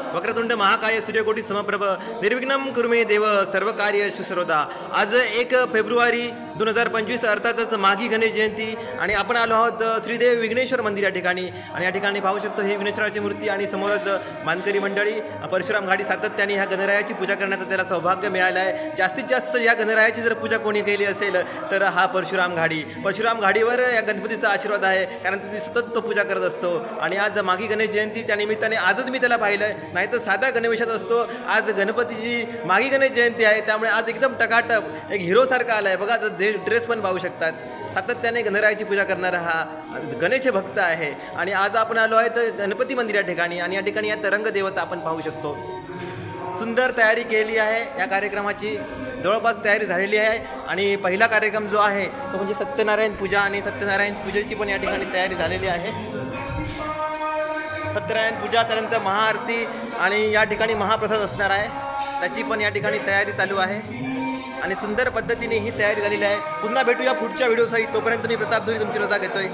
वक्रतुंड महाकाय सूर्यकोटी समप्रभ निर्विघ्नं कुरु मे देव सर्व कार्य सुसर्वदा। आज 1 फेब्रुवारी 2025 अर्थातच माघी गणेश जयंती आणि आपण आलो आहोत श्रीदेव विघ्नेश्वर मंदिर या ठिकाणी। आणि या ठिकाणी पाहू शकतो हे विघ्नेश्वराची मूर्ती आणि समोरच मानकरी मंडळी परशुराम घाडी सातत्याने ह्या गणरायाची पूजा करण्याचं त्याला सौभाग्य मिळालं आहे। जास्तीत जास्त या गणरायाची जर पूजा कोणी केली असेल तर हा परशुराम घाडीवर या गणपतीचा आशीर्वाद आहे, कारण त्याची सतत तो पूजा करत असतो। आणि आज माघी गणेश जयंती त्या निमित्ताने आजच मी त्याला पाहिलं, नाही तर साधा गणवेशात असतो। आज गणपतीची माघी गणेश जयंती आहे, त्यामुळे आज एकदम टकाटक एक हिरोसारखा आला आहे बघा। ड्रेस पण पाहू शकतात। सातत्याने गणरायाची पूजा करणारा हा गणेश भक्त आहे। आणि आज आपण आलो आहे तर गणपती मंदिर या ठिकाणी, आणि या ठिकाणी या तरंग देवता आपण पाहू शकतो। सुंदर तयारी केली आहे या कार्यक्रमाची, जवळपास तयारी झालेली आहे। आणि पहिला कार्यक्रम जो आहे तो म्हणजे सत्यनारायण पूजा, आणि सत्यनारायण पूजेची पण या ठिकाणी तयारी झालेली आहे। सत्यनारायण पूजा, त्यानंतर महाआरती आणि या ठिकाणी महाप्रसाद असणार आहे, त्याची पण या ठिकाणी तयारी चालू आहे। आणि सुंदर पद्धतीने ही तयारी झालेली आहे। पुन्हा भेटूया पुढच्या व्हिडिओसहित, तोपर्यंत मी प्रताप धुरी तुमची रजा घेतोय।